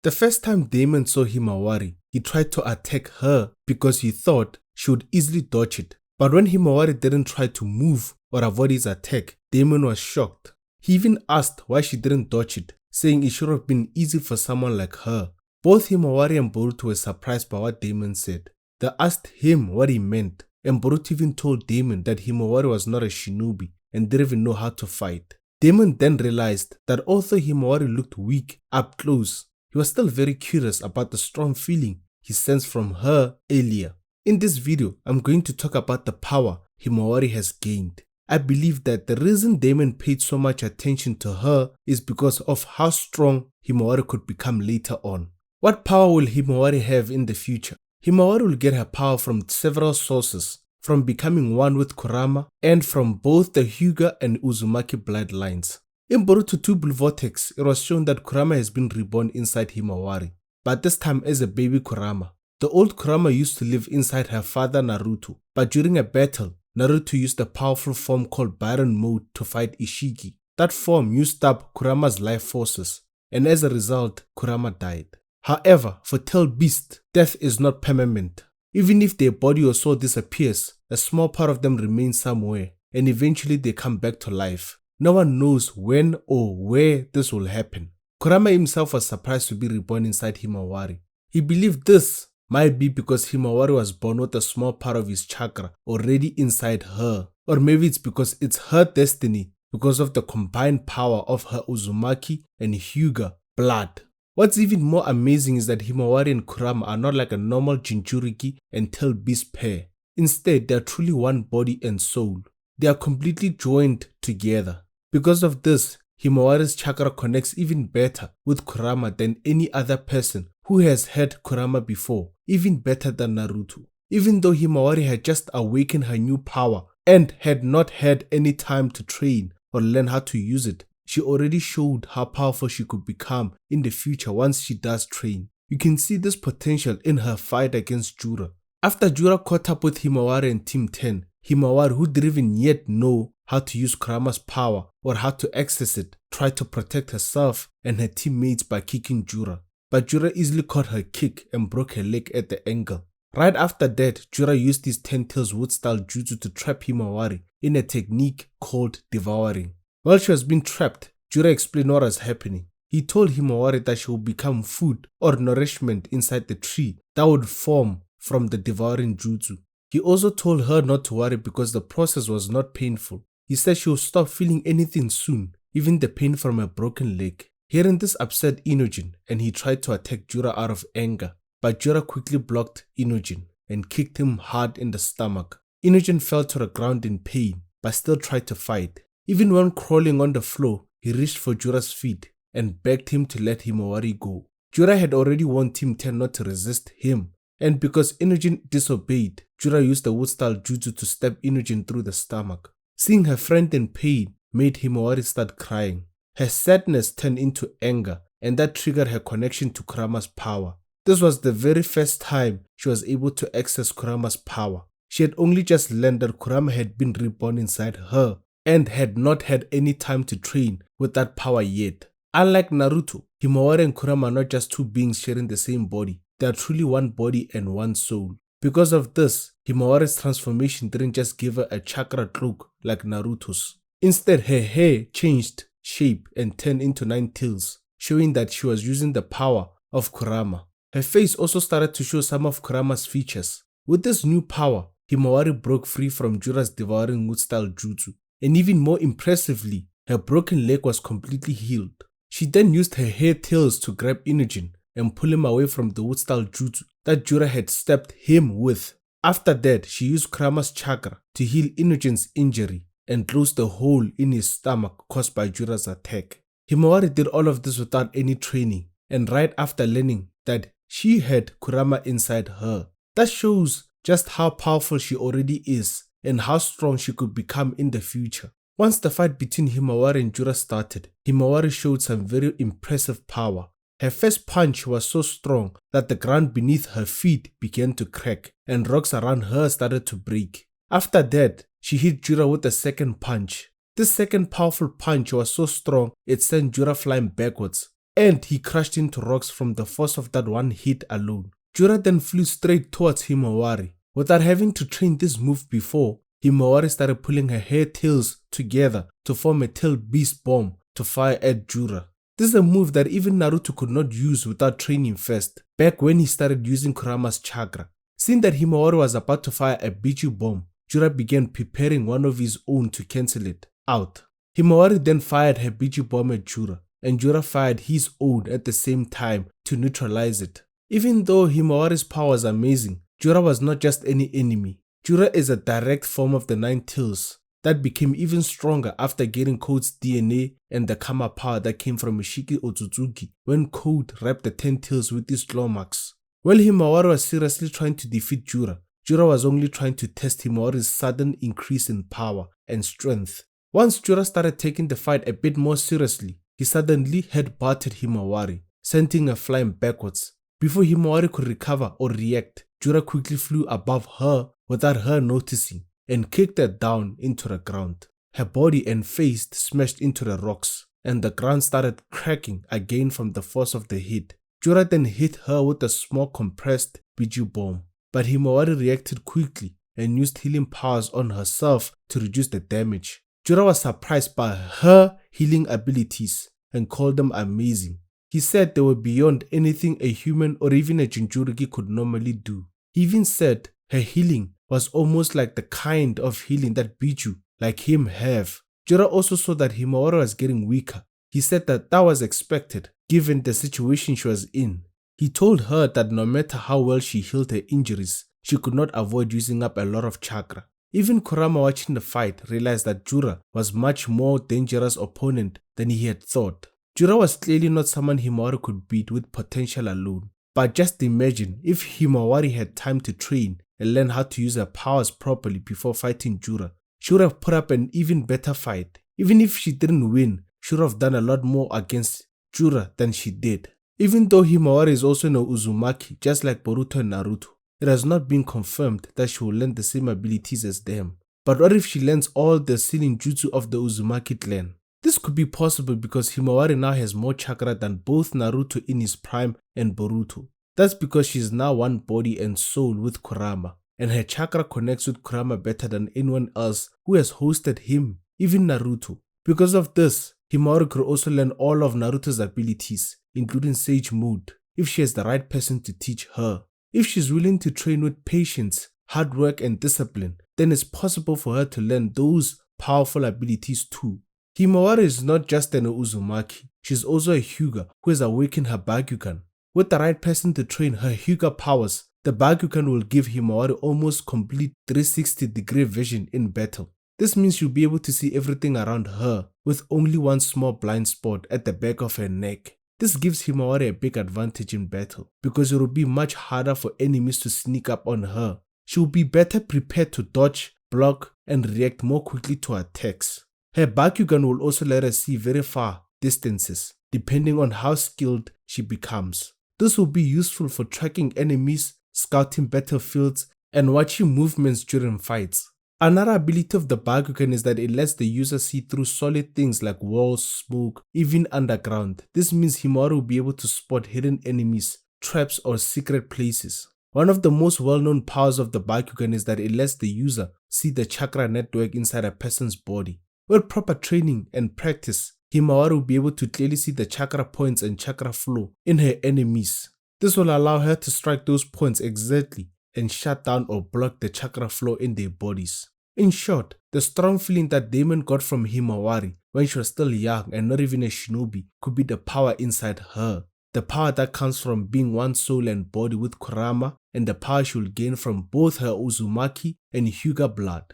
The first time Daemon saw Himawari, he tried to attack her because he thought she would easily dodge it. But when Himawari didn't try to move or avoid his attack, Daemon was shocked. He even asked why she didn't dodge it, saying it should have been easy for someone like her. Both Himawari and Boruto were surprised by what Daemon said. They asked him what he meant, and Boruto even told Daemon that Himawari was not a shinobi and didn't even know how to fight. Daemon then realized that although Himawari looked weak up close, he was still very curious about the strong feeling he sensed from her earlier. In this video, I'm going to talk about the power Himawari has gained. I believe that the reason Daemon paid so much attention to her is because of how strong Himawari could become later on. What power will Himawari have in the future? Himawari will get her power from several sources, from becoming one with Kurama and from both the Hyuga and Uzumaki bloodlines. In Boruto 2 Blue Vortex, it was shown that Kurama has been reborn inside Himawari, but this time as a baby Kurama. The old Kurama used to live inside her father Naruto, but during a battle, Naruto used a powerful form called Byron Mode to fight Ishiki. That form used up Kurama's life forces, and as a result, Kurama died. However, for Tail Beast, death is not permanent. Even if their body or soul disappears, a small part of them remains somewhere, and eventually they come back to life. No one knows when or where this will happen. Kurama himself was surprised to be reborn inside Himawari. He believed this might be because Himawari was born with a small part of his chakra already inside her, or maybe it's because it's her destiny because of the combined power of her Uzumaki and Hyuga blood. What's even more amazing is that Himawari and Kurama are not like a normal Jinchuriki and Tail Beast pair. Instead, they are truly one body and soul. They are completely joined together. Because of this, Himawari's chakra connects even better with Kurama than any other person who has had Kurama before, even better than Naruto. Even though Himawari had just awakened her new power and had not had any time to train or learn how to use it, she already showed how powerful she could become in the future once she does train. You can see this potential in her fight against Jura. After Jura caught up with Himawari and Team 10, Himawari, who didn't even yet know how to use Kurama's power or how to access it, tried to protect herself and her teammates by kicking Jura. But Jura easily caught her kick and broke her leg at the ankle. Right after that, Jura used his 10 tails wood style jutsu to trap Himawari in a technique called devouring. While she was being trapped, Jura explained what was happening. He told Himawari that she would become food or nourishment inside the tree that would form from the devouring jutsu. He also told her not to worry because the process was not painful. He said she would stop feeling anything soon, even the pain from her broken leg. Hearing this upset Inogen, and he tried to attack Jura out of anger, but Jura quickly blocked Inogen and kicked him hard in the stomach. Inogen fell to the ground in pain, but still tried to fight. Even when crawling on the floor, he reached for Jura's feet and begged him to let Himawari go. Jura had already warned Team 10 not to resist him, and because Inogen disobeyed, Jura used the wood-style jutsu to stab Inogen through the stomach. Seeing her friend in pain made Himawari start crying. Her sadness turned into anger, and that triggered her connection to Kurama's power. This was the very first time she was able to access Kurama's power. She had only just learned that Kurama had been reborn inside her and had not had any time to train with that power yet. Unlike Naruto, Himawari and Kurama are not just two beings sharing the same body. They are truly one body and one soul. Because of this, Himawari's transformation didn't just give her a chakra cloak like Naruto's. Instead, her hair changed shape and turned into 9 tails, showing that she was using the power of Kurama. Her face also started to show some of Kurama's features. With this new power, Himawari broke free from Jura's devouring wood-style jutsu, and even more impressively, her broken leg was completely healed. She then used her hair tails to grab Inogen and pull him away from the wood-style jutsu that Jura had stabbed him with. After that, she used Kurama's chakra to heal Inogen's injury and close the hole in his stomach caused by Jura's attack. Himawari did all of this without any training, and right after learning that she had Kurama inside her. That shows just how powerful she already is and how strong she could become in the future. Once the fight between Himawari and Jura started, Himawari showed some very impressive power. Her first punch was so strong that the ground beneath her feet began to crack and rocks around her started to break. After that, she hit Jura with a second punch. This second powerful punch was so strong it sent Jura flying backwards, and he crashed into rocks from the force of that one hit alone. Jura then flew straight towards Himawari. Without having to train this move before, Himawari started pulling her hair tails together to form a tail beast bomb to fire at Jura. This is a move that even Naruto could not use without training first, back when he started using Kurama's chakra. Seeing that Himawari was about to fire a Biju bomb, Jura began preparing one of his own to cancel it out. Himawari then fired her Biju bomb at Jura, and Jura fired his own at the same time to neutralize it. Even though Himawari's power was amazing, Jura was not just any enemy. Jura is a direct form of the Nine Tails that became even stronger after getting Code's DNA and the Kama power that came from Ishiki Otsutsuki when Code wrapped the 10 tails with his claw marks. While Himawari was seriously trying to defeat Jura, Jura was only trying to test Himawari's sudden increase in power and strength. Once Jura started taking the fight a bit more seriously, he suddenly headbutted Himawari, sending her flying backwards. Before Himawari could recover or react, Jura quickly flew above her without her noticing and kicked her down into the ground. Her body and face smashed into the rocks, and the ground started cracking again from the force of the hit. Jura then hit her with a small compressed Biju bomb, but Himawari reacted quickly and used healing powers on herself to reduce the damage. Jura was surprised by her healing abilities and called them amazing. He said they were beyond anything a human or even a Jinchuriki could normally do. He even said her healing was almost like the kind of healing that Biju like him have. Jura also saw that Himawari was getting weaker. He said that was expected given the situation she was in. He told her that no matter how well she healed her injuries, she could not avoid using up a lot of chakra. Even Kurama watching the fight realized that Jura was much more dangerous opponent than he had thought. Jura was clearly not someone Himawari could beat with potential alone. But just imagine if Himawari had time to train and learn how to use her powers properly before fighting Jura. She would have put up an even better fight. Even if she didn't win, she would have done a lot more against Jura than she did. Even though Himawari is also an Uzumaki just like Boruto and Naruto, it has not been confirmed that she will learn the same abilities as them. But what if she learns all the sealing jutsu of the Uzumaki clan? This could be possible because Himawari now has more chakra than both Naruto in his prime and Boruto. That's because she is now one body and soul with Kurama, and her chakra connects with Kurama better than anyone else who has hosted him, even Naruto. Because of this, Himawari could also learn all of Naruto's abilities, including Sage Mode, if she has the right person to teach her. If she's willing to train with patience, hard work and discipline, then it's possible for her to learn those powerful abilities too. Himawari is not just an Uzumaki, she's also a Hyuga who has awakened her Bakugan. With the right person to train her Hyuga powers, the Bakugan will give Himawari almost complete 360-degree vision in battle. This means she'll be able to see everything around her with only one small blind spot at the back of her neck. This gives Himawari a big advantage in battle because it will be much harder for enemies to sneak up on her. She will be better prepared to dodge, block, and react more quickly to attacks. Her Bakugan will also let her see very far distances, depending on how skilled she becomes. This will be useful for tracking enemies, scouting battlefields, and watching movements during fights. Another ability of the Bakugan is that it lets the user see through solid things like walls, smoke, even underground. This means Himawari will be able to spot hidden enemies, traps, or secret places. One of the most well-known powers of the Bakugan is that it lets the user see the chakra network inside a person's body. With proper training and practice, Himawari will be able to clearly see the chakra points and chakra flow in her enemies. This will allow her to strike those points exactly and shut down or block the chakra flow in their bodies. In short, the strong feeling that Daemon got from Himawari when she was still young and not even a shinobi could be the power inside her. The power that comes from being one soul and body with Kurama, and the power she will gain from both her Uzumaki and Hyuga blood.